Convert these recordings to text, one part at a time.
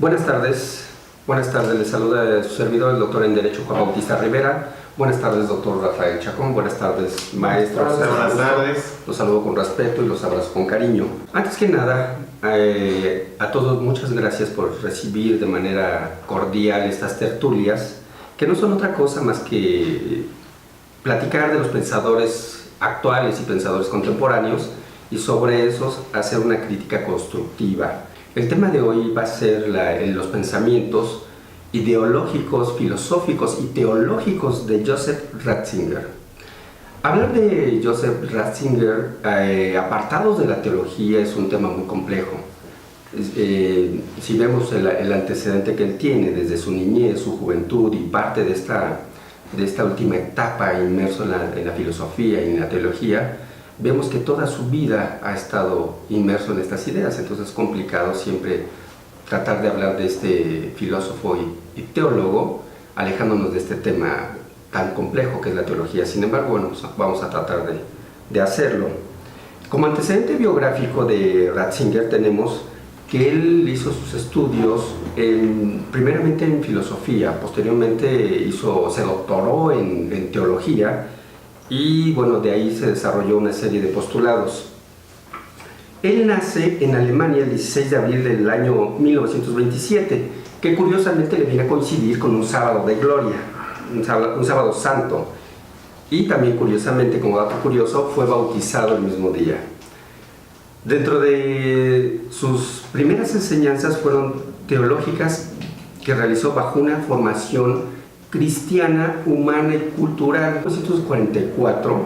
Buenas tardes, les saluda su servidor, el doctor en Derecho Juan Bautista Rivera. Buenas tardes, doctor Rafael Chacón. Buenas tardes, maestros. Buenas tardes. Los saludo con respeto y los abrazo con cariño. Antes que nada, a todos muchas gracias por recibir de manera cordial estas tertulias, que no son otra cosa más que platicar de los pensadores actuales y pensadores contemporáneos y sobre esos hacer una crítica constructiva. El tema de hoy va a ser los pensamientos ideológicos, filosóficos y teológicos de Joseph Ratzinger. Hablar de Joseph Ratzinger apartados de la teología es un tema muy complejo. Si vemos el antecedente que él tiene desde su niñez, su juventud y parte de esta última etapa inmerso en la filosofía y en la teología, vemos que toda su vida ha estado inmerso en estas ideas, entonces es complicado siempre tratar de hablar de este filósofo y teólogo, alejándonos de este tema tan complejo que es la teología. Sin embargo, bueno, pues vamos a tratar de hacerlo. Como antecedente biográfico de Ratzinger tenemos que él hizo sus estudios primeramente en filosofía, posteriormente se doctoró en teología, y bueno, de ahí se desarrolló una serie de postulados. Él nace en Alemania el 16 de abril del año 1927, que curiosamente le viene a coincidir con un sábado de gloria, un sábado santo, y también curiosamente, como dato curioso, fue bautizado el mismo día. Dentro de sus primeras enseñanzas fueron teológicas que realizó bajo una formación cristiana, humana y cultural. En 1944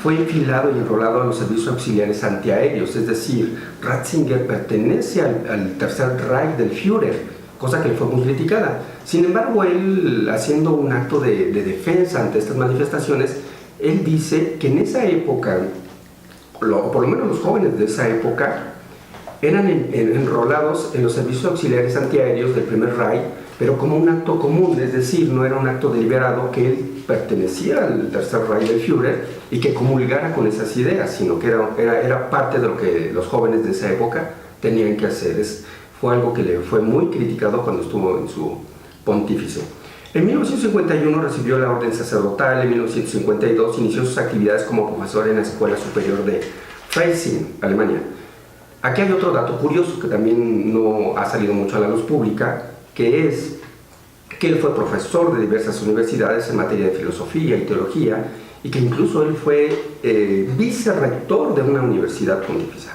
fue enfilado y enrolado a los servicios auxiliares antiaéreos, es decir, Ratzinger pertenece al Tercer Reich del Führer, cosa que fue muy criticada. Sin embargo, él, haciendo un acto de defensa ante estas manifestaciones, él dice que en esa época, o por lo menos los jóvenes de esa época, eran enrolados en los servicios auxiliares antiaéreos del Primer Reich, pero como un acto común, es decir, no era un acto deliberado que él pertenecía al Tercer Reich del Führer y que comulgara con esas ideas, sino que era parte de lo que los jóvenes de esa época tenían que hacer. Fue algo que le fue muy criticado cuando estuvo en su pontífice. En 1951 recibió la orden sacerdotal, en 1952 inició sus actividades como profesor en la Escuela Superior de Freising, Alemania. Aquí hay otro dato curioso que también no ha salido mucho a la luz pública, que es que él fue profesor de diversas universidades en materia de filosofía y teología, y que incluso él fue vicerrector de una universidad pontificia.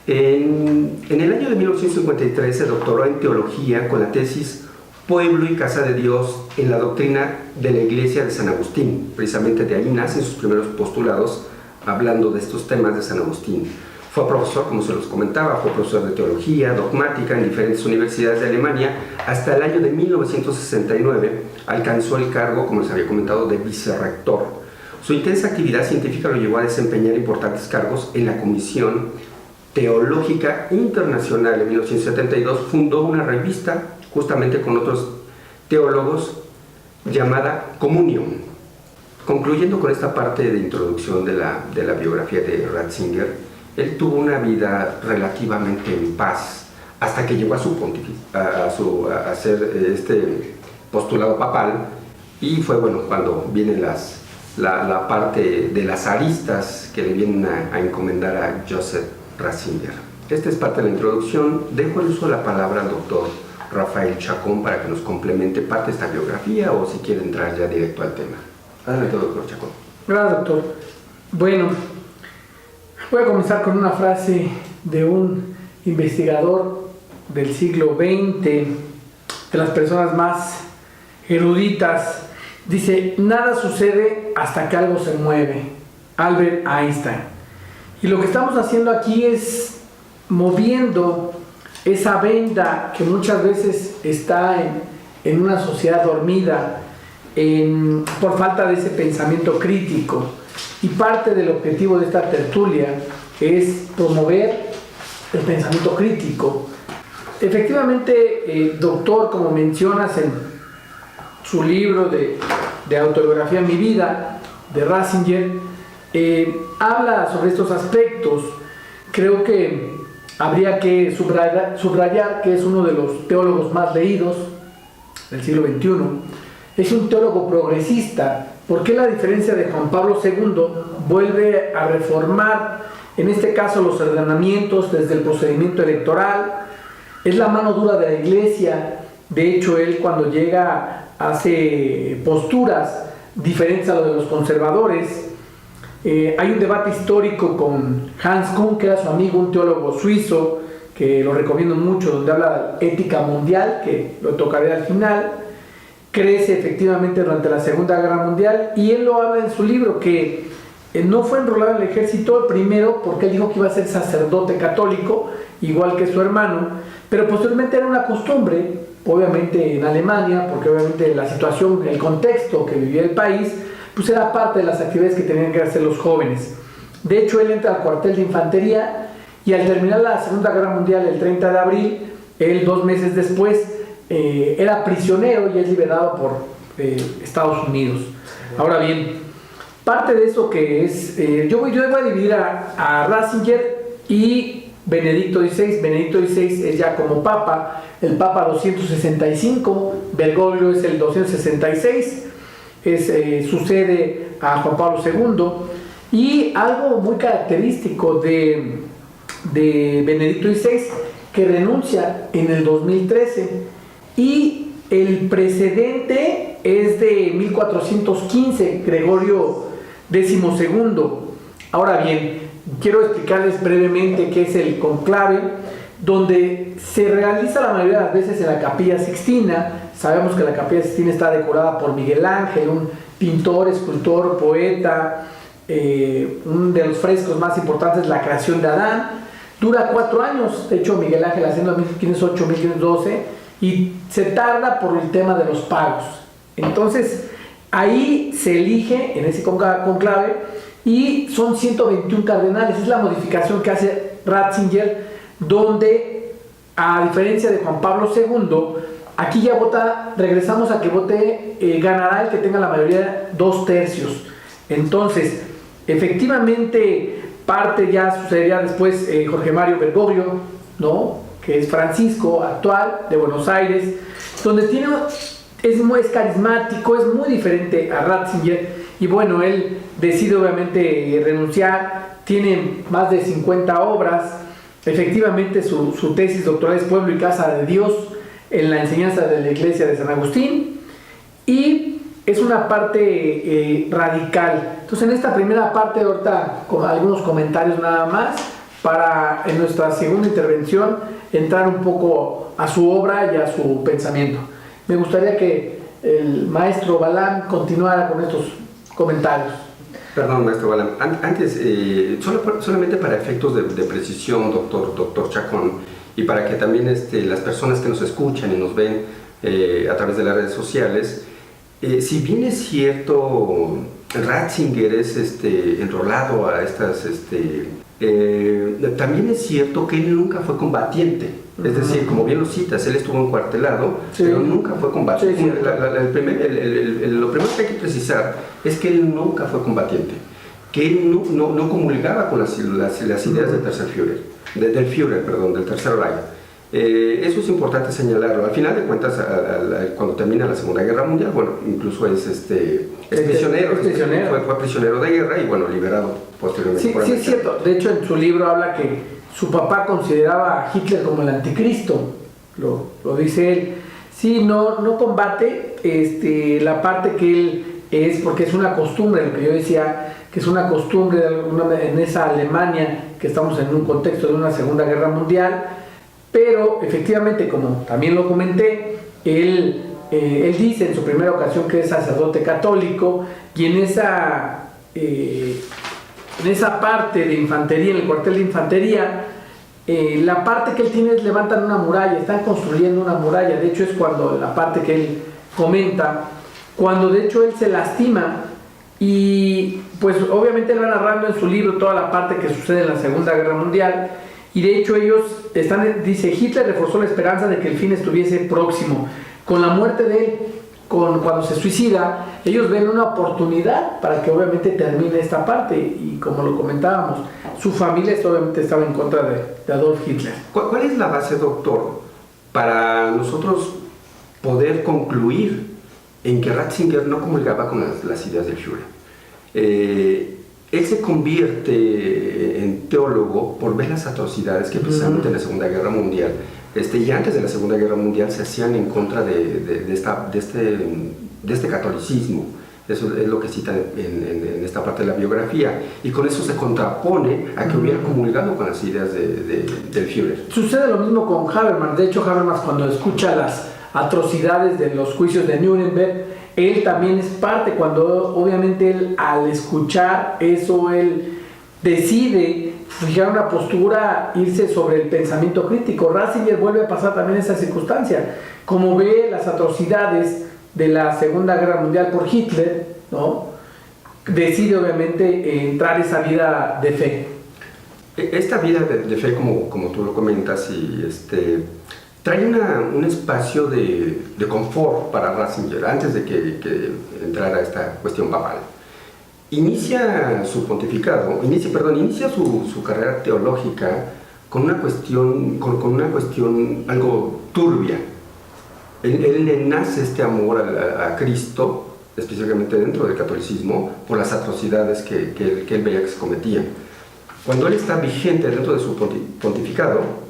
En el año de 1953 se doctoró en teología con la tesis Pueblo y Casa de Dios en la doctrina de la Iglesia de San Agustín. Precisamente de ahí nacen sus primeros postulados hablando de estos temas de San Agustín. Fue profesor, como se los comentaba, fue profesor de teología dogmática en diferentes universidades de Alemania. Hasta el año de 1969 alcanzó el cargo, como les había comentado, de vicerrector. Su intensa actividad científica lo llevó a desempeñar importantes cargos en la Comisión Teológica Internacional. En 1972 fundó una revista, justamente con otros teólogos, llamada Communion. Concluyendo con esta parte de introducción de la biografía de Ratzinger, él tuvo una vida relativamente en paz hasta que llegó a ser este postulado papal, y fue bueno cuando viene la parte de las aristas que le vienen a encomendar a Joseph Ratzinger. Esta es parte de la introducción. Dejo el uso de la palabra al doctor Rafael Chacón para que nos complemente parte de esta biografía, o si quiere entrar ya directo al tema. Adelante, doctor Chacón. Gracias, doctor. Bueno, voy a comenzar con una frase de un investigador del siglo XX, de las personas más eruditas. Dice: nada sucede hasta que algo se mueve. Albert Einstein. Y lo que estamos haciendo aquí es moviendo esa venda que muchas veces está en una sociedad dormida por falta de ese pensamiento crítico. Y parte del objetivo de esta tertulia es promover el pensamiento crítico. Efectivamente, doctor, como mencionas en su libro de autobiografía Mi vida, de Ratzinger, habla sobre estos aspectos. Creo que habría que subrayar que es uno de los teólogos más leídos del siglo XXI. Es un teólogo progresista, porque la diferencia de Juan Pablo II vuelve a reformar, en este caso, los ordenamientos desde el procedimiento electoral. Es la mano dura de la Iglesia. De hecho, él cuando llega hace posturas diferentes a lo de los conservadores. Hay un debate histórico con Hans Kuhn, que era su amigo, un teólogo suizo, que lo recomiendo mucho, donde habla de ética mundial, que lo tocaré al final. Crece efectivamente durante la Segunda Guerra Mundial, y él lo habla en su libro, que no fue enrolado en el ejército primero porque él dijo que iba a ser sacerdote católico, igual que su hermano, pero posteriormente era una costumbre, obviamente en Alemania, porque obviamente la situación, el contexto que vivía el país, pues era parte de las actividades que tenían que hacer los jóvenes. De hecho, él entra al cuartel de infantería, y al terminar la Segunda Guerra Mundial el 30 de abril, él 2 meses después era prisionero y es liberado por Estados Unidos. Ahora bien, parte de eso que es, yo voy a dividir a Ratzinger y Benedicto XVI. Benedicto XVI es ya como Papa, el Papa 265, Bergoglio es el 266, sucede a Juan Pablo II. Y algo muy característico de Benedicto XVI, que renuncia en el 2013, y el precedente es de 1415, Gregorio XII. Ahora bien, quiero explicarles brevemente qué es el conclave, donde se realiza la mayoría de las veces en la Capilla Sixtina. Sabemos que la Capilla Sixtina está decorada por Miguel Ángel, un pintor, escultor, poeta. Uno de los frescos más importantes, la creación de Adán. Dura 4 años, de hecho Miguel Ángel haciendo 1508-1512, y se tarda por el tema de los pagos. Entonces ahí se elige en ese conclave, y son 121 cardenales. Es la modificación que hace Ratzinger, donde a diferencia de Juan Pablo II, aquí ya vota, regresamos a que vote, ganará el que tenga la mayoría, 2/3. Entonces efectivamente parte ya sucedería después Jorge Mario Bergoglio, ¿no?, que es Francisco actual de Buenos Aires, donde es carismático, es muy diferente a Ratzinger, y bueno, él decide obviamente renunciar. Tiene más de 50 obras. Efectivamente su tesis doctoral es Pueblo y Casa de Dios en la enseñanza de la Iglesia de San Agustín, y es una parte radical. Entonces, en esta primera parte, ahorita con algunos comentarios nada más, para en nuestra segunda intervención entrar un poco a su obra y a su pensamiento. Me gustaría que el maestro Balán continuara con estos comentarios. Perdón, maestro Balán. Antes, solamente para efectos de precisión, doctor Chacón, y para que también las personas que nos escuchan y nos ven a través de las redes sociales, si bien es cierto, Ratzinger es enrolado a estas, también es cierto que él nunca fue combatiente. Es decir, como bien lo citas, él estuvo encuartelado, sí, pero nunca fue combatiente. Sí, sí. Lo primero que hay que precisar es que él nunca fue combatiente, que él no comulgaba con las ideas del tercer Führer, del Tercer Reich. Eso es importante señalarlo. Al final de cuentas, cuando termina la Segunda Guerra Mundial, bueno, incluso es prisionero, fue prisionero de guerra y bueno, liberado posteriormente. Sí, es cierto. De hecho, en su libro habla que su papá consideraba a Hitler como el anticristo, lo dice él. Sí, no combate la parte que él es, porque es una costumbre, lo que yo decía, que es una costumbre en esa Alemania, que estamos en un contexto de una Segunda Guerra Mundial. Pero efectivamente, como también lo comenté, él dice en su primera ocasión que es sacerdote católico, y en esa parte de infantería, en el cuartel de infantería, la parte que él tiene es levantan una muralla, están construyendo una muralla. De hecho es cuando la parte que él comenta, cuando de hecho él se lastima, y pues obviamente él va narrando en su libro toda la parte que sucede en la Segunda Guerra Mundial. Y de hecho ellos dice, Hitler reforzó la esperanza de que el fin estuviese próximo. Con la muerte de él, cuando se suicida, ellos ven una oportunidad para que obviamente termine esta parte, y como lo comentábamos, su familia obviamente estaba en contra de Adolf Hitler. ¿Cuál es la base, doctor, para nosotros poder concluir en que Ratzinger no comulgaba con las ideas del Führer? Él se convierte en teólogo por ver las atrocidades que precisamente en la Segunda Guerra Mundial, y antes de la Segunda Guerra Mundial, se hacían en contra de este catolicismo. Eso es lo que cita en esta parte de la biografía, y con eso se contrapone a que hubiera comulgado con las ideas del Führer. Sucede lo mismo con Habermas. De hecho, Habermas, cuando escucha las atrocidades de los juicios de Nuremberg, él también es parte, cuando obviamente él, al escuchar eso, él decide fijar una postura, irse sobre el pensamiento crítico. Ratzinger vuelve a pasar también esa circunstancia, como ve las atrocidades de la Segunda Guerra Mundial por Hitler, ¿no? Decide obviamente entrar esa vida de fe. Esta vida de fe, como tú lo comentas, y trae un espacio de confort para Ratzinger antes de que entrara esta cuestión papal. Inicia su pontificado, inicia su carrera teológica con una cuestión algo turbia. Él le nace este amor a Cristo, específicamente dentro del catolicismo, por las atrocidades que él veía que se cometían. Cuando él está vigente dentro de su pontificado,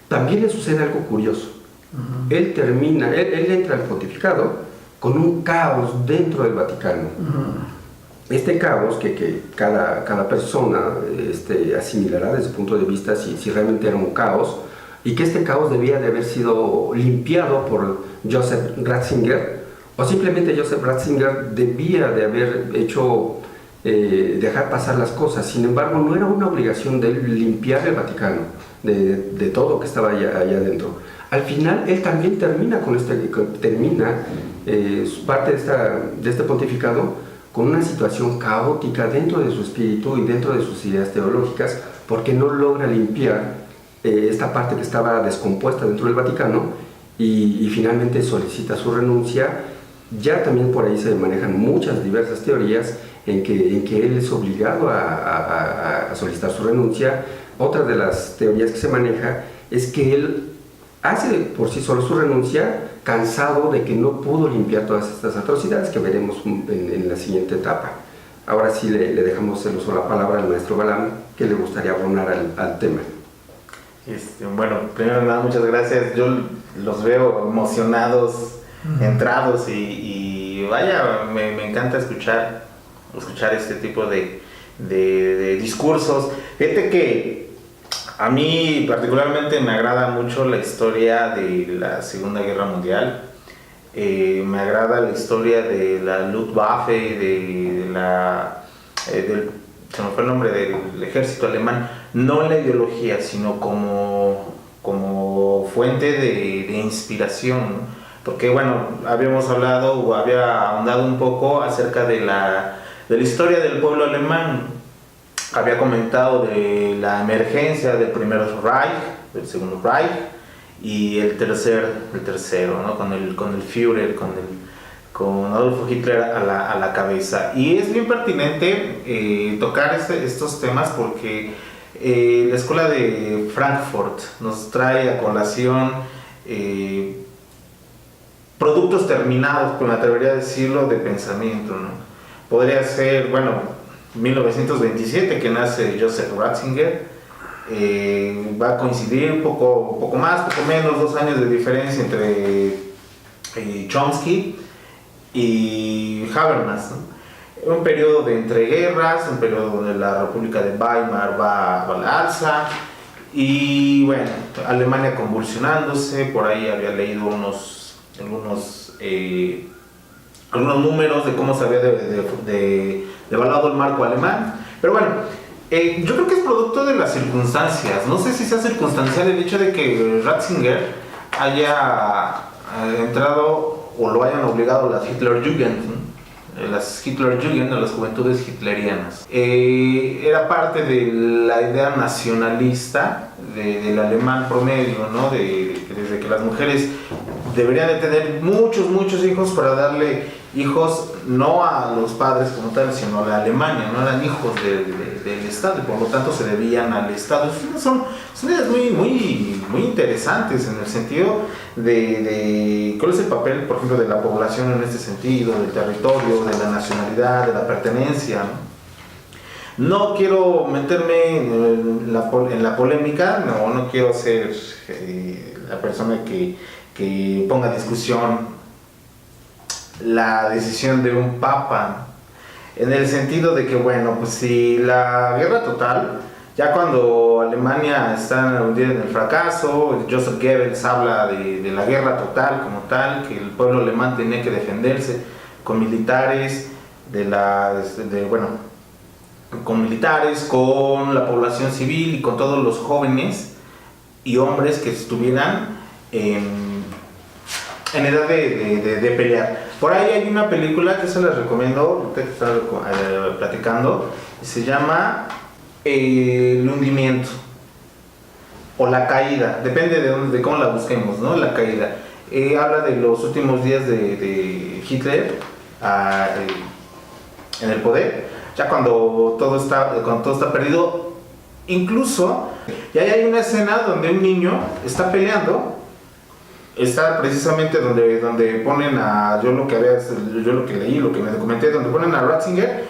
también le sucede algo curioso. Él entra al pontificado con un caos dentro del Vaticano. Este caos que cada persona asimilará desde su punto de vista si realmente era un caos, y que este caos debía de haber sido limpiado por Joseph Ratzinger, o simplemente Joseph Ratzinger debía de haber hecho dejar pasar las cosas. Sin embargo, no era una obligación de él limpiar el Vaticano de todo lo que estaba allá adentro. Al final, él también termina parte de este pontificado con una situación caótica dentro de su espíritu y dentro de sus ideas teológicas, porque no logra limpiar esta parte que estaba descompuesta dentro del Vaticano, y finalmente solicita su renuncia. Ya también por ahí se manejan muchas diversas teorías en que él es obligado a solicitar su renuncia. Otra de las teorías que se maneja es que él hace por sí solo su renuncia, cansado de que no pudo limpiar todas estas atrocidades que veremos en la siguiente etapa. Ahora sí le dejamos el uso de la palabra al maestro Balam, que le gustaría abonar al tema. Bueno, primero nada, muchas gracias. Yo los veo emocionados, entrados, y vaya, me encanta escuchar este tipo de discursos. Fíjate que a mí particularmente me agrada mucho la historia de la Segunda Guerra Mundial. Me agrada la historia de la Luftwaffe, se me fue el nombre, del ejército alemán, no la ideología, sino como fuente de inspiración, ¿no? Porque bueno, habíamos hablado o había ahondado un poco acerca de la historia del pueblo alemán. Había comentado de la emergencia del primer Reich, del segundo Reich, y el tercero, ¿no? Con el Führer, con Adolf Hitler a la cabeza. Y es bien pertinente tocar estos temas porque la escuela de Frankfurt nos trae a colación productos terminados, me atrevería a decirlo, de pensamiento, ¿no? Podría ser, 1927, que nace Joseph Ratzinger. Va a coincidir poco más, poco menos, 2 años de diferencia entre Chomsky y Habermas, ¿no? Un periodo de entreguerras, un periodo donde la República de Weimar va a la alza, y bueno, Alemania convulsionándose. Por ahí había leído algunos números de cómo se había devaluado el marco alemán. Pero bueno, yo creo que es producto de las circunstancias. No sé si sea circunstancial el hecho de que Ratzinger haya entrado o lo hayan obligado las Hitlerjugend, ¿no? Las Hitlerjugend, las juventudes hitlerianas. Era parte de la idea nacionalista del alemán promedio, ¿no? Desde que las mujeres deberían de tener muchos hijos para darle hijos no a los padres como tal, sino a la Alemania, no eran hijos del Estado y por lo tanto se debían al Estado. Son ideas muy interesantes en el sentido de cuál es el papel, por ejemplo, de la población en este sentido, del territorio, de la nacionalidad, de la pertenencia, ¿no? No quiero meterme en la polémica, no quiero ser la persona que ponga a discusión la decisión de un papa, en el sentido de que, bueno, pues si la guerra total, ya cuando Alemania está hundida en el fracaso, Joseph Goebbels habla de la guerra total como tal, que el pueblo alemán tenía que defenderse con militares, con militares, con la población civil y con todos los jóvenes y hombres que estuvieran en edad de pelear. Por ahí hay una película que se les recomiendo, ahorita que estaba platicando, se llama El hundimiento o La caída, depende de cómo la busquemos, ¿no? La caída. Habla de los últimos días de Hitler en el poder, ya cuando todo está perdido. Incluso, y ahí hay una escena donde un niño está peleando. Está precisamente donde ponen yo lo que leí, lo que me documenté, donde ponen a Ratzinger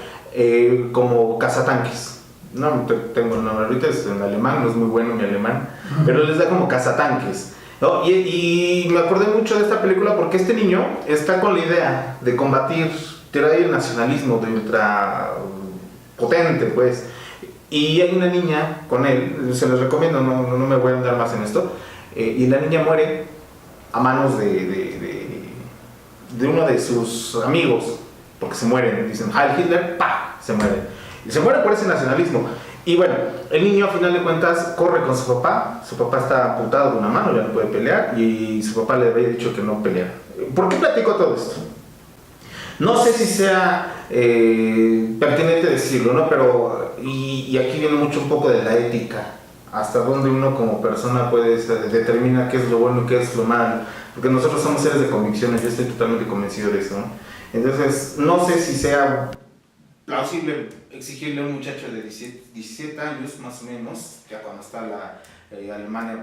como cazatanques. No tengo el nombre ahorita, es en alemán, no es muy bueno mi alemán, pero les da como cazatanques, ¿no? Y me acordé mucho de esta película porque este niño está con la idea de combatir, trae el nacionalismo de ultra potente, pues. Y hay una niña con él, se les recomiendo, no me voy a andar más en esto, y la niña muere a manos de uno de sus amigos, porque se mueren, dicen Heil Hitler, ¡pah! Se muere. Y se muere por ese nacionalismo. Y bueno, el niño a final de cuentas corre con su papá está amputado de una mano, ya no puede pelear, y su papá le había dicho que no peleara. ¿Por qué platico todo esto? No sé si sea pertinente decirlo, ¿no? Pero, y aquí viene mucho un poco de la ética. Hasta dónde uno como persona puede determinar qué es lo bueno y qué es lo malo, porque nosotros somos seres de convicciones, yo estoy totalmente convencido de eso, ¿no? Entonces no sé si sea plausible exigirle a un muchacho de 17 años más o menos, ya cuando está la Alemania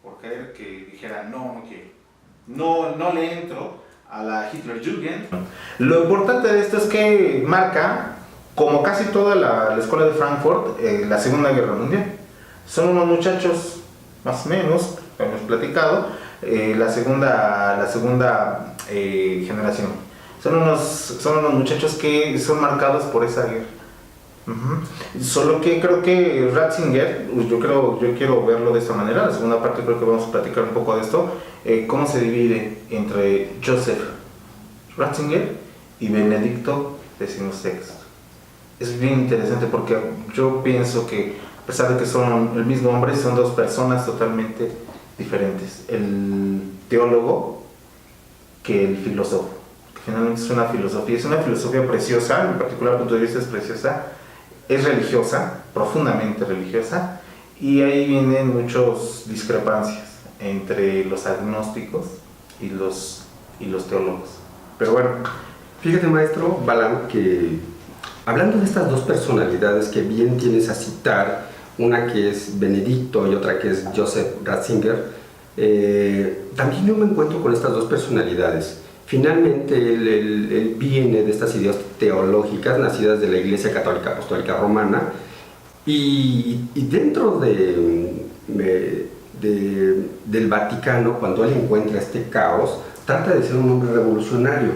por caer, que dijera no quiero, no le entro a la Hitlerjugend. Lo importante de esto es que marca, como casi toda la escuela de Frankfurt, la Segunda Guerra Mundial. Son unos muchachos, más o menos, hemos platicado, la segunda generación. Son unos muchachos que son marcados por esa guerra. Solo que creo que Ratzinger, yo quiero verlo de esta manera, la segunda parte creo que vamos a platicar un poco de esto, cómo se divide entre Joseph Ratzinger y Benedicto XVI. Es bien interesante porque yo pienso que a pesar de que son el mismo hombre, son dos personas totalmente diferentes. El teólogo que el filósofo. Finalmente es una filosofía preciosa, en particular punto de vista es preciosa, es religiosa, profundamente religiosa, y ahí vienen muchas discrepancias entre los agnósticos y los teólogos. Pero bueno. Fíjate, maestro Balam, que hablando de estas dos personalidades que bien tienes a citar, una que es Benedicto y otra que es Joseph Ratzinger, también yo me encuentro con estas dos personalidades. Finalmente él viene de estas ideas teológicas nacidas de la Iglesia Católica Apostólica Romana y dentro del Vaticano, cuando él encuentra este caos, trata de ser un hombre revolucionario,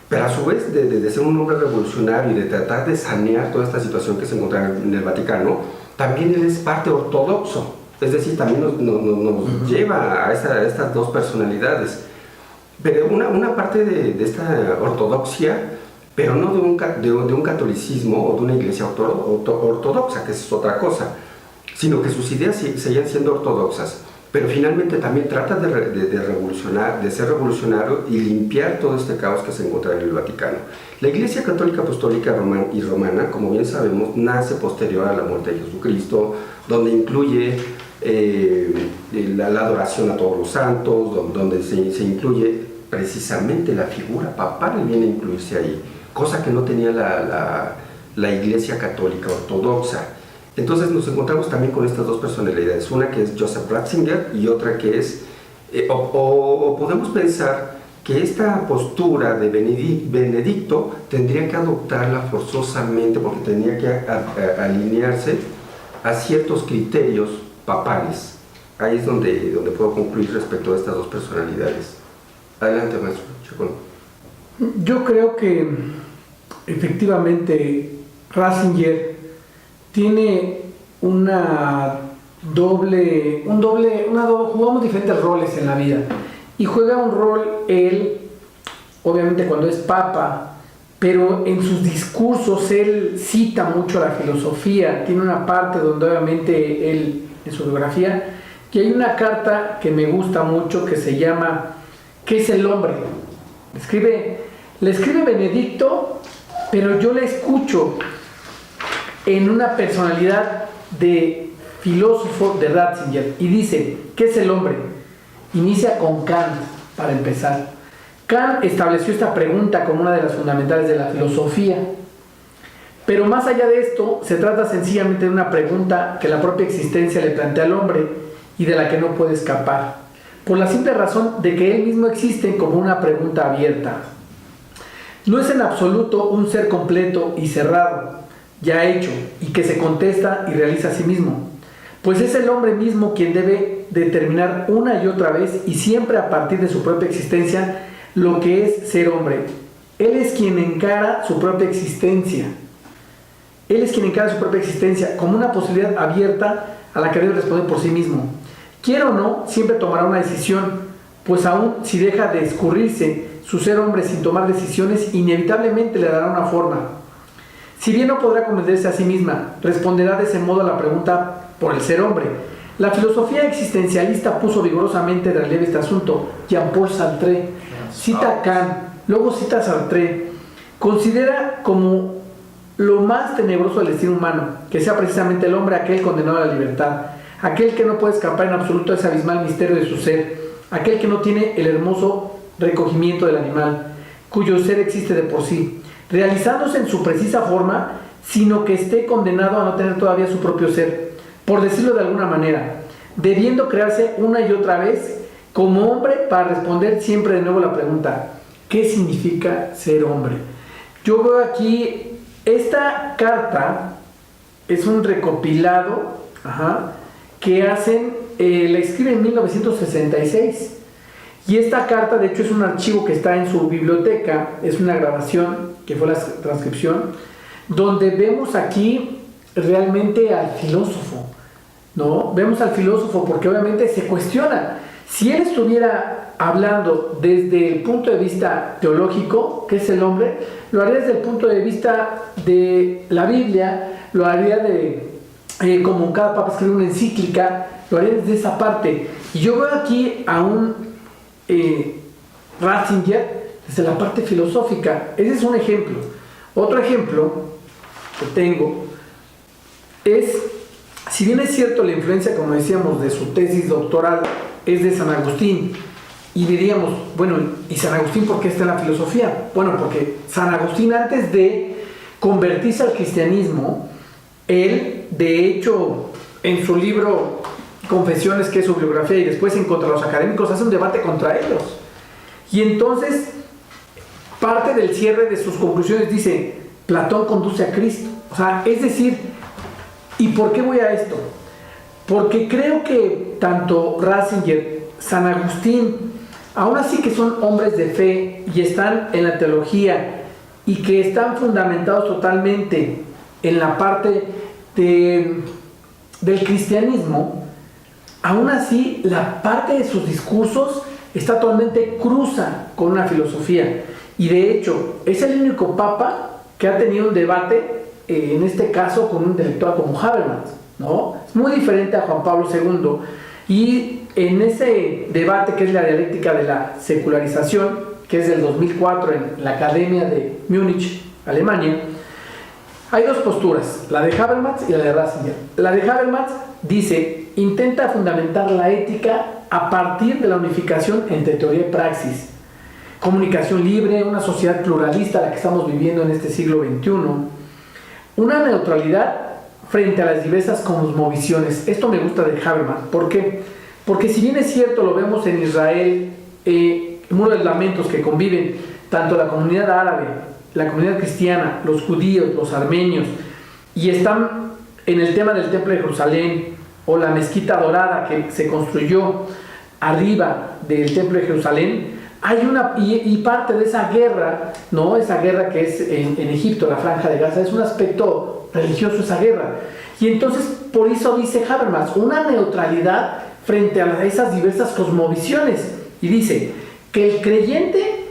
pero a su vez de ser un hombre revolucionario y de tratar de sanear toda esta situación que se encontraba en el Vaticano, también él es parte ortodoxo, es decir, también nos lleva a estas dos personalidades. Pero una parte de esta ortodoxia, pero no de un catolicismo o de una iglesia ortodoxa, que es otra cosa, sino que sus ideas seguían siendo ortodoxas, pero finalmente también trata de revolucionar, de ser revolucionario y limpiar todo este caos que se encontraba en el Vaticano. La Iglesia Católica Apostólica Romana, como bien sabemos, nace posterior a la muerte de Jesucristo, donde incluye la adoración a todos los santos, donde se incluye precisamente la figura papal, viene a incluirse ahí, cosa que no tenía la Iglesia Católica Ortodoxa. Entonces nos encontramos también con estas dos personalidades, una que es Joseph Ratzinger y otra que es, o podemos pensar que esta postura de Benedicto tendría que adoptarla forzosamente porque tenía que alinearse a ciertos criterios papales. Ahí es donde puedo concluir respecto a estas dos personalidades. Adelante, maestro Chacón. Yo creo que efectivamente Ratzinger tiene jugamos diferentes roles en la vida y juega un rol él, obviamente cuando es papa, pero en sus discursos él cita mucho la filosofía, tiene una parte donde obviamente él, en su biografía, y hay una carta que me gusta mucho que se llama ¿Qué es el hombre? Le escribe Benedicto, pero yo le escucho en una personalidad de filósofo de Ratzinger y dice, ¿qué es el hombre? Inicia con Kant, para empezar. Kant estableció esta pregunta como una de las fundamentales de la filosofía, pero más allá de esto, se trata sencillamente de una pregunta que la propia existencia le plantea al hombre y de la que no puede escapar, por la simple razón de que él mismo existe como una pregunta abierta. No es en absoluto un ser completo y cerrado, ya hecho, y que se contesta y realiza a sí mismo, pues es el hombre mismo quien debe determinar una y otra vez y siempre a partir de su propia existencia lo que es ser hombre. Él es quien encara su propia existencia. Él es quien encara su propia existencia como una posibilidad abierta a la que debe responder por sí mismo. Quiera o no, siempre tomará una decisión, pues aún si deja de escurrirse su ser hombre sin tomar decisiones, inevitablemente le dará una forma. Si bien no podrá convencerse a sí misma, responderá de ese modo a la pregunta por el ser hombre. La filosofía existencialista puso vigorosamente de relieve este asunto. Jean-Paul Sartre cita a Kant, luego cita a Sartre, considera como lo más tenebroso del destino humano, que sea precisamente el hombre aquel condenado a la libertad, aquel que no puede escapar en absoluto a ese abismal misterio de su ser, aquel que no tiene el hermoso recogimiento del animal, cuyo ser existe de por sí, realizándose en su precisa forma, sino que esté condenado a no tener todavía su propio ser, por decirlo de alguna manera, debiendo crearse una y otra vez como hombre para responder siempre de nuevo la pregunta, ¿qué significa ser hombre? Yo veo aquí, esta carta es un recopilado que hacen, la escriben en 1966, y esta carta de hecho es un archivo que está en su biblioteca, es una grabación que fue la transcripción, donde vemos aquí realmente al filósofo, ¿no? Vemos al filósofo porque obviamente se cuestiona. Si él estuviera hablando desde el punto de vista teológico, ¿qué es el hombre? Lo haría desde el punto de vista de la Biblia, lo haría como cada papa escribe una encíclica, lo haría desde esa parte. Y yo veo aquí a un Ratzinger desde la parte filosófica. Ese es un ejemplo. Otro ejemplo que tengo es, si bien es cierto la influencia, como decíamos, de su tesis doctoral es de San Agustín, y diríamos, bueno, ¿y San Agustín por qué está en la filosofía? Bueno, porque San Agustín, antes de convertirse al cristianismo, él, de hecho, en su libro Confesiones, que es su biografía, y después en Contra los Académicos, hace un debate contra ellos. Y entonces, parte del cierre de sus conclusiones dice, Platón conduce a Cristo. O sea, es decir, ¿y por qué voy a esto? Porque creo que tanto Ratzinger, San Agustín, aún así que son hombres de fe y están en la teología y que están fundamentados totalmente en la parte del cristianismo, aún así la parte de sus discursos está totalmente cruza con una filosofía. Y de hecho, es el único papa que ha tenido un debate, en este caso con un intelectual como Habermas, ¿no? Es muy diferente a Juan Pablo II. Y en ese debate, que es la dialéctica de la secularización, que es del 2004 en la Academia de Múnich, Alemania, Hay dos posturas, la de Habermas y la de Ratzinger. La de Habermas dice, intenta fundamentar la ética a partir de la unificación entre teoría y praxis. Comunicación libre, una sociedad pluralista, la que estamos viviendo en este siglo XXI. Una neutralidad frente a las diversas cosmovisiones. Esto me gusta de Habermas. ¿Por qué? Porque si bien es cierto, lo vemos en Israel, Muro de Lamentos, que conviven tanto la comunidad árabe, la comunidad cristiana, los judíos, los armenios, y están en el tema del Templo de Jerusalén, o la mezquita dorada que se construyó arriba del Templo de Jerusalén, hay una, y parte de esa guerra, ¿no? Esa guerra que es en Egipto, la Franja de Gaza, es un aspecto religioso esa guerra. Y entonces, por eso dice Habermas, una neutralidad frente a esas diversas cosmovisiones. Y dice que el creyente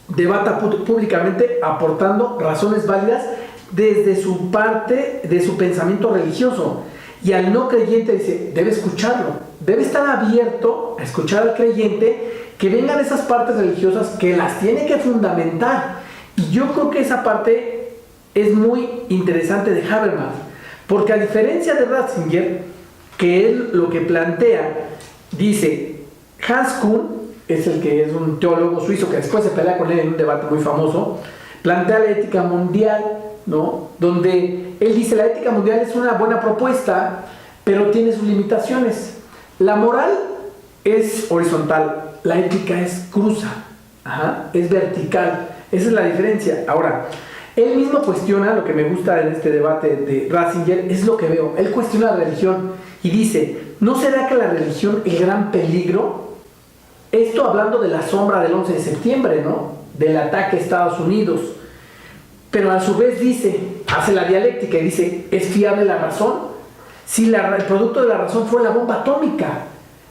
debata públicamente aportando razones válidas desde su parte de su pensamiento religioso, y al no creyente dice, debe escucharlo, debe estar abierto a escuchar al creyente, que vengan esas partes religiosas que las tiene que fundamentar. Y yo creo que esa parte es muy interesante de Habermas, porque a diferencia de Ratzinger, que él lo que plantea, dice, Hans Kuhn, es el que es un teólogo suizo que después se pelea con él en un debate muy famoso, plantea la ética mundial, ¿no? Donde él dice, la ética mundial es una buena propuesta, pero tiene sus limitaciones. La moral es horizontal, la ética es cruza, es vertical. Esa es la diferencia. Ahora, él mismo cuestiona, lo que me gusta en este debate de Ratzinger, es lo que veo. Él cuestiona la religión y dice, ¿no será que la religión el gran peligro? Esto hablando de la sombra del 11 de septiembre, ¿no? Del ataque a Estados Unidos. Pero a su vez dice, hace la dialéctica y dice, ¿es fiable la razón? Si el producto de la razón fue la bomba atómica.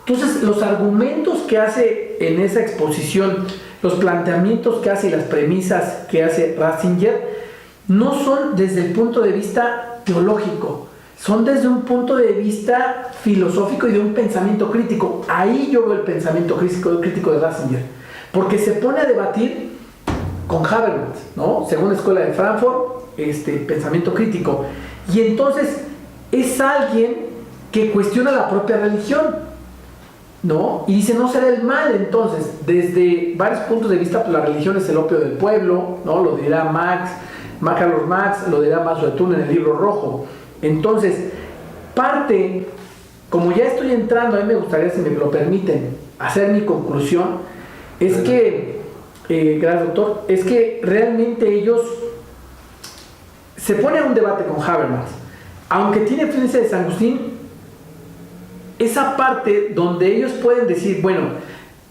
Entonces, los argumentos que hace en esa exposición, los planteamientos que hace y las premisas que hace Ratzinger, no son desde el punto de vista teológico, son desde un punto de vista filosófico y de un pensamiento crítico. Ahí yo veo el pensamiento crítico de Ratzinger, porque se pone a debatir con Habermas, ¿no? Según la Escuela de Frankfurt, pensamiento crítico. Y entonces es alguien que cuestiona la propia religión, ¿no? Y dice, no será el mal. Entonces, desde varios puntos de vista, pues la religión es el opio del pueblo, ¿no? Lo dirá Carlos Marx, lo dirá Mao Zedong en el Libro Rojo. Entonces, como ya estoy entrando, a mí me gustaría, si me lo permiten, hacer mi conclusión, es que, gracias doctor, es que realmente ellos se ponen a un debate con Habermas, aunque tiene influencia de San Agustín, esa parte donde ellos pueden decir, bueno,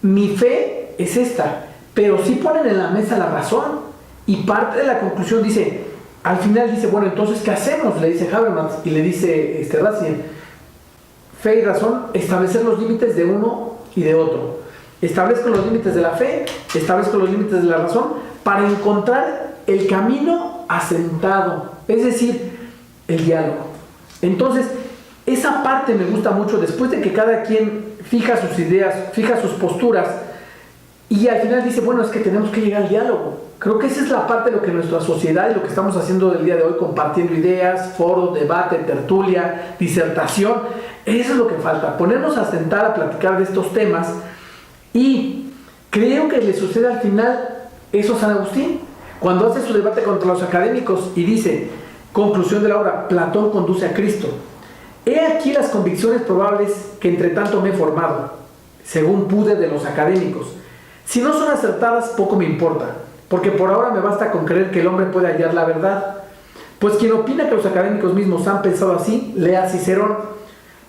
mi fe es esta, pero sí ponen en la mesa la razón, y parte de la conclusión dice, al final dice, bueno, entonces, ¿qué hacemos? Le dice Habermas, y le dice Ratzinger, fe y razón, establecer los límites de uno y de otro. Establezco los límites de la fe, establezco los límites de la razón, para encontrar el camino asentado, es decir, el diálogo. Entonces, esa parte me gusta mucho, después de que cada quien fija sus ideas, fija sus posturas, y al final dice, bueno, es que tenemos que llegar al diálogo. Creo que esa es la parte de lo que nuestra sociedad y lo que estamos haciendo del día de hoy, compartiendo ideas, foro, debate, tertulia, disertación, eso es lo que falta, ponernos a sentar a platicar de estos temas. Y creo que le sucede al final eso a San Agustín, cuando hace su debate contra los académicos y dice, conclusión de la obra, Platón conduce a Cristo. He aquí las convicciones probables que entre tanto me he formado, según pude de los académicos. Si no son acertadas, poco me importa, porque por ahora me basta con creer que el hombre puede hallar la verdad. Pues quien opina que los académicos mismos han pensado así, lea a Cicerón,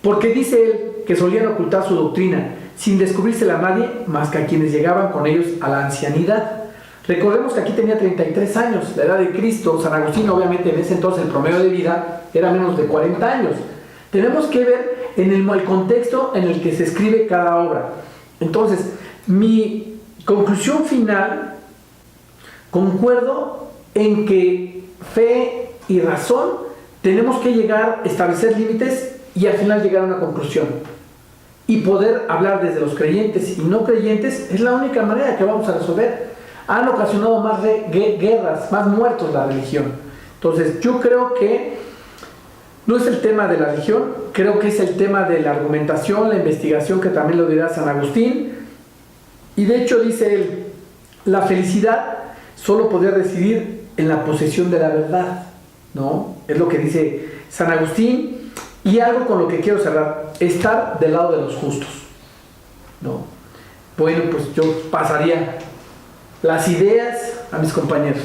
porque dice él que solían ocultar su doctrina, sin descubrírsela a nadie más que a quienes llegaban con ellos a la ancianidad. Recordemos que aquí tenía 33 años, la edad de Cristo. San Agustín, obviamente, en ese entonces el promedio de vida era menos de 40 años. Tenemos que ver en el contexto en el que se escribe cada obra. Entonces, mi conclusión final, concuerdo en que fe y razón tenemos que llegar a establecer límites y al final llegar a una conclusión. Y poder hablar desde los creyentes y no creyentes es la única manera que vamos a resolver. Han ocasionado más guerras, más muertos la religión. Entonces, yo creo que no es el tema de la religión, creo que es el tema de la argumentación, la investigación, que también lo dirá San Agustín. Y de hecho dice él, la felicidad solo podría residir en la posesión de la verdad, ¿no? Es lo que dice San Agustín. Y algo con lo que quiero cerrar, estar del lado de los justos, ¿no? Bueno, pues yo pasaría las ideas a mis compañeros.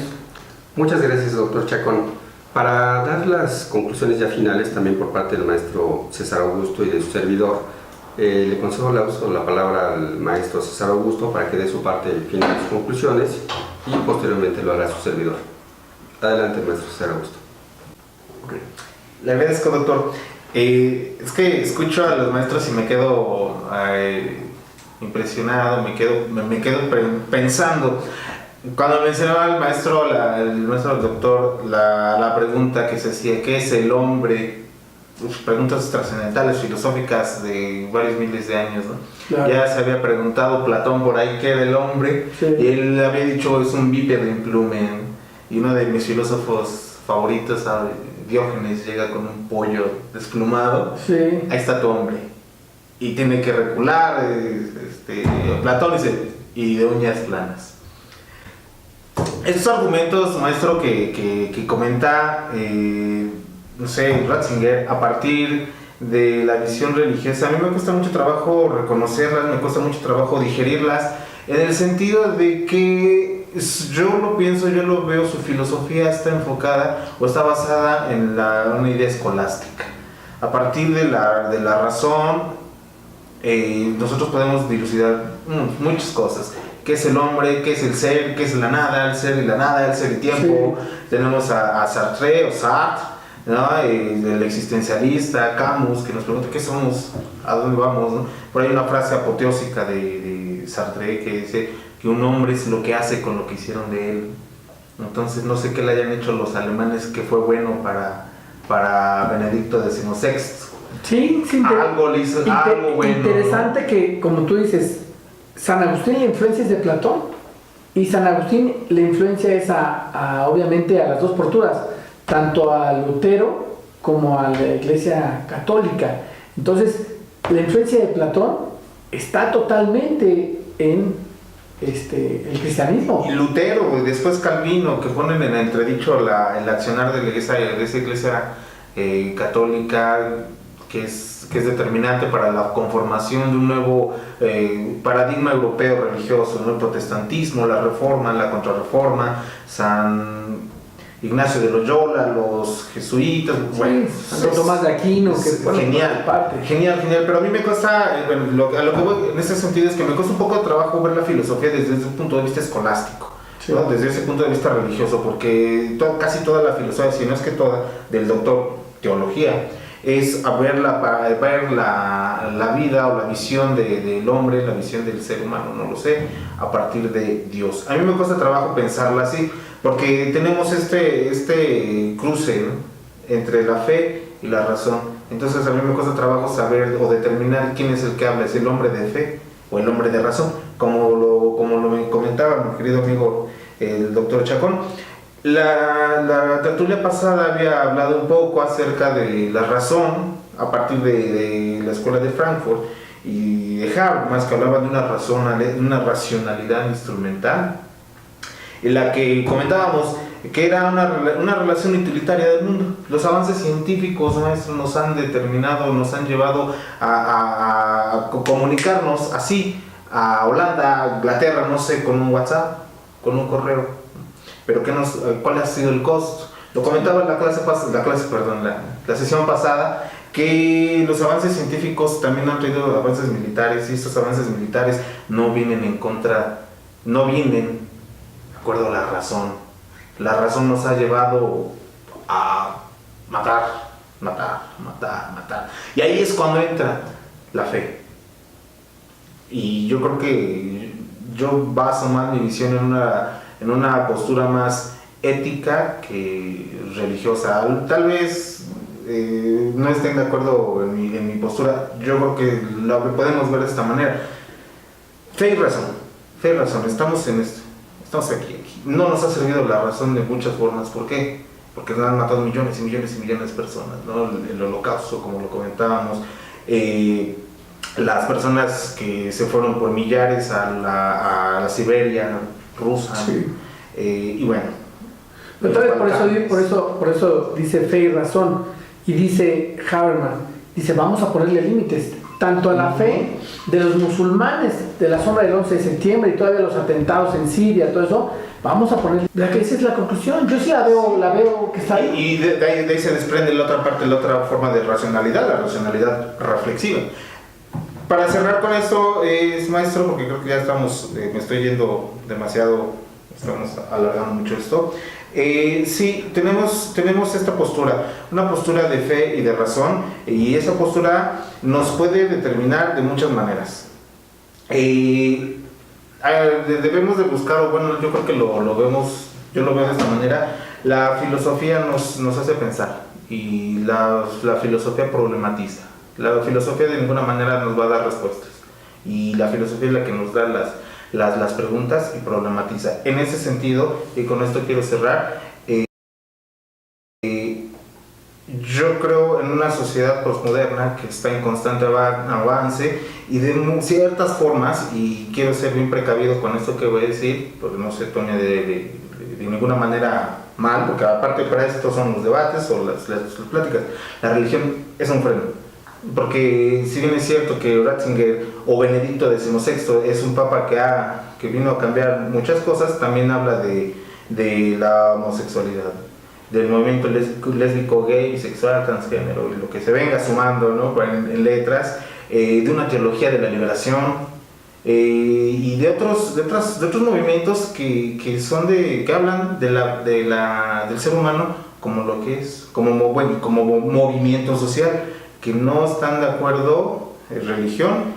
Muchas gracias, doctor Chacón. Para dar las conclusiones ya finales, también por parte del maestro César Augusto y de su servidor, le concedo la palabra al maestro César Augusto para que dé su parte final de sus conclusiones y posteriormente lo hará su servidor. Adelante, maestro César Augusto. Okay. Le agradezco, doctor. Es que escucho a los maestros y me quedo impresionado, me quedo pensando. Cuando mencionaba el maestro el doctor, la pregunta que se hacía, ¿qué es el hombre? Preguntas trascendentales, filosóficas de varios miles de años, ¿no? Claro. Ya se había preguntado Platón por ahí qué era el hombre, sí. Y él había dicho es un bípedo implumen, y uno de mis filósofos favoritos, Diógenes, llega con un pollo desplumado, sí. Ahí está tu hombre, y tiene que recular, Platón dice, y de uñas planas. Estos argumentos, maestro, que comenta, no sé, Ratzinger, a partir de la visión religiosa, a mí me cuesta mucho trabajo reconocerlas, me cuesta mucho trabajo digerirlas, en el sentido de que yo lo pienso, yo lo veo, su filosofía está enfocada o está basada en una idea escolástica. A partir de la razón, nosotros podemos dilucidar muchas cosas. ¿Qué es el hombre? ¿Qué es el ser? ¿Qué es la nada? El ser y la nada, el ser y tiempo. Sí. Tenemos a Sartre o Sartre, ¿no? El existencialista, Camus, que nos pregunta qué somos, a dónde vamos, ¿no? Por ahí hay una frase apoteósica de Sartre que dice que un hombre es lo que hace con lo que hicieron de él. Entonces no sé qué le hayan hecho los alemanes que fue bueno para Benedicto XVI. Sí, algo le hizo, algo bueno. Interesante que, como tú dices, San Agustín la influencia es de Platón, y San Agustín la influencia es obviamente a las dos posturas, tanto a Lutero como a la Iglesia Católica. Entonces, la influencia de Platón está totalmente en el cristianismo. Y Lutero, después Calvino, que ponen en entredicho el accionar de esa Iglesia católica, que es determinante para la conformación de un nuevo paradigma europeo religioso, ¿no? El protestantismo, la reforma, la contrarreforma, San Ignacio de Loyola, los jesuitas, bueno, Santo Tomás de Aquino, que genial, pero a mí me cuesta, a lo que voy en ese sentido es que me cuesta un poco de trabajo ver la filosofía desde un punto de vista escolástico, sí. ¿No? Desde ese punto de vista religioso, porque casi toda la filosofía, si no es que toda, del doctor teología, es ver la vida o la visión del hombre, la visión del ser humano, no lo sé, a partir de Dios. A mí me cuesta trabajo pensarla así, porque tenemos este cruce, ¿no? Entre la fe y la razón. Entonces a mí me cuesta trabajo saber o determinar quién es el que habla, ¿es el hombre de fe o el hombre de razón? Como lo comentaba mi querido amigo el doctor Chacón. La tertulia pasada había hablado un poco acerca de la razón a partir de la escuela de Frankfurt y de Habermas, que hablaba de una racionalidad instrumental, en la que comentábamos que era una relación utilitaria del mundo. Los avances científicos, maestros, nos han determinado, nos han llevado a comunicarnos así a Holanda, a Inglaterra, no sé, con un WhatsApp, con un correo. Pero ¿cuál ha sido el costo? Lo comentaba en la sesión pasada, que los avances científicos también han traído avances militares, y estos avances militares no vienen de acuerdo a la razón. La razón nos ha llevado a matar. Y ahí es cuando entra la fe. Y yo creo que yo baso más mi visión en una postura más ética que religiosa. Tal vez no estén de acuerdo en mi postura. Yo creo que lo podemos ver de esta manera. Fe y razón, estamos en esto, estamos aquí. No nos ha servido la razón de muchas formas. ¿Por qué? porque nos han matado millones y millones y millones de personas, ¿no? El holocausto, como lo comentábamos, las personas que se fueron por millares a la Siberia rusa, Sí. Y bueno. Entonces, por eso dice Fe y Razón, y dice Habermas, dice, vamos a ponerle límites, tanto a la fe de los musulmanes, de la sombra del 11 de septiembre y todavía los atentados en Siria, todo eso, vamos a ponerle, esa es la conclusión, yo sí la veo que está ahí. Y de ahí se desprende la otra parte, la otra forma de racionalidad, la racionalidad reflexiva. Para cerrar con esto, maestro, porque creo que ya estamos, me estoy yendo demasiado, estamos alargando mucho esto. Sí, tenemos esta postura, una postura de fe y de razón, y esa postura nos puede determinar de muchas maneras. Debemos de buscar, o bueno, yo creo que yo lo veo de esta manera, la filosofía nos hace pensar, y la filosofía problematiza. La filosofía de ninguna manera nos va a dar respuestas, y la filosofía es la que nos da las preguntas y problematiza. En ese sentido, y con esto quiero cerrar, yo creo en una sociedad postmoderna que está en constante avance y de ciertas formas, y quiero ser bien precavido con esto que voy a decir, porque no se tome de ninguna manera mal, porque aparte para esto son los debates o las pláticas. La religión es un freno. Porque si bien es cierto que Ratzinger o Benedicto XVI es un papa que vino a cambiar muchas cosas, también habla de la homosexualidad, del movimiento lésbico, gay, bisexual, transgénero, y lo que se venga sumando, ¿no? en letras, de una teología de la liberación, y de otros movimientos que hablan del ser humano como lo que es, como movimiento social, que no están de acuerdo religión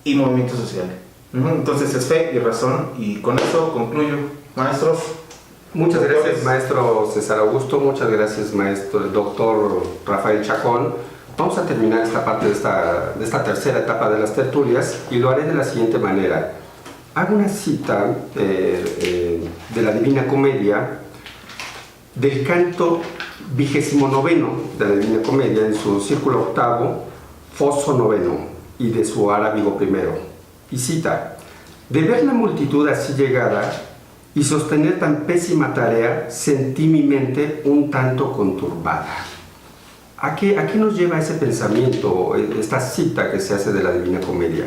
y movimiento social. Entonces es fe y razón, y con eso concluyo. Maestros. Muchas gracias, maestro César Augusto. Muchas gracias, maestro doctor Rafael Chacón. Vamos a terminar esta parte de esta tercera etapa de las tertulias, y lo haré de la siguiente manera. Hago una cita de la Divina Comedia, del canto 29 de la Divina Comedia, en su círculo octavo, foso noveno, y de su Arábigo primero. Y cita: de ver la multitud así llegada y sostener tan pésima tarea, sentí mi mente un tanto conturbada. ¿A qué nos lleva ese pensamiento, esta cita que se hace de la Divina Comedia?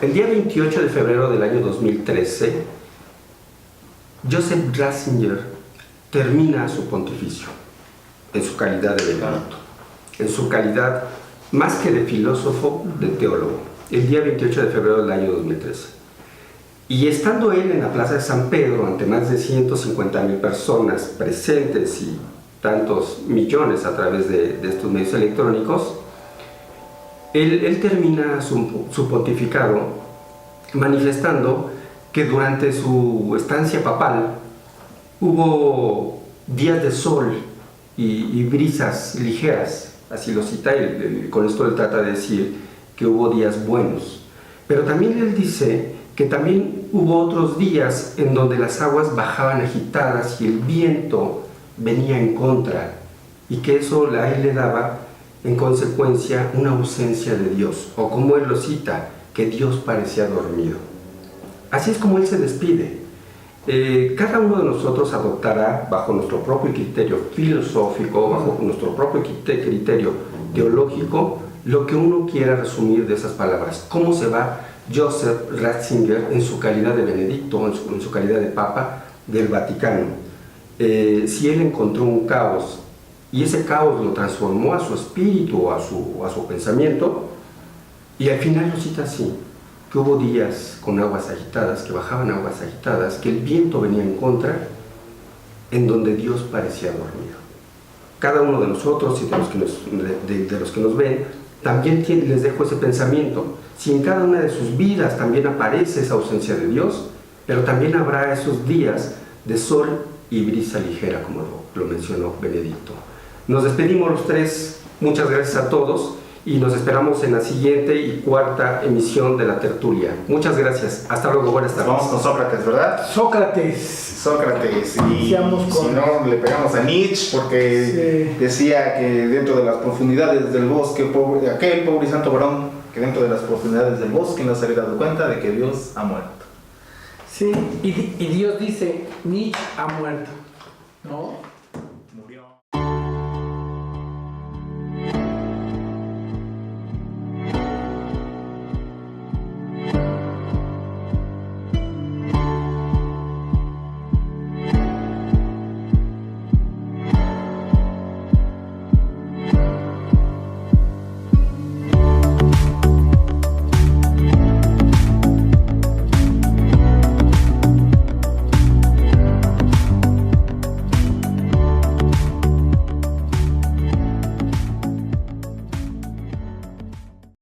El día 28 de febrero del año 2013, Joseph Ratzinger termina su pontificio en su calidad de Benedicto, en su calidad más que de filósofo, de teólogo, el día 28 de febrero del año 2013. Y estando él en la Plaza de San Pedro, ante más de 150,000 personas presentes y tantos millones a través de estos medios electrónicos, él termina su pontificado manifestando que durante su estancia papal hubo días de sol y brisas ligeras, así lo cita él. Con esto él trata de decir que hubo días buenos, pero también él dice que también hubo otros días en donde las aguas bajaban agitadas y el viento venía en contra, y que eso a él le daba en consecuencia una ausencia de Dios, o como él lo cita, que Dios parecía dormido. Así es como él se despide. Cada uno de nosotros adoptará, bajo nuestro propio criterio filosófico, bajo nuestro propio criterio teológico, lo que uno quiera resumir de esas palabras. ¿Cómo se va Joseph Ratzinger en su calidad de Benedicto, en su calidad de Papa del Vaticano? Si él encontró un caos, y ese caos lo transformó a su espíritu, a su pensamiento, y al final lo cita así: que hubo días con aguas agitadas, que bajaban aguas agitadas, que el viento venía en contra, en donde Dios parecía dormido. Cada uno de nosotros y de los que nos ven, también les dejo ese pensamiento. Si en cada una de sus vidas también aparece esa ausencia de Dios, pero también habrá esos días de sol y brisa ligera, como lo mencionó Benedicto. Nos despedimos los tres, muchas gracias a todos, y nos esperamos en la siguiente y cuarta emisión de la tertulia. Muchas gracias. Hasta luego. Buenas tardes. Vamos con Sócrates, ¿verdad? Sócrates. Y Iniciamos con- si no, le pegamos a Nietzsche porque Sí. decía que dentro de las profundidades del bosque, aquel pobre y santo varón que dentro de las profundidades del bosque no se había dado cuenta de que Dios ha muerto. Sí, y Dios dice, Nietzsche ha muerto, ¿no?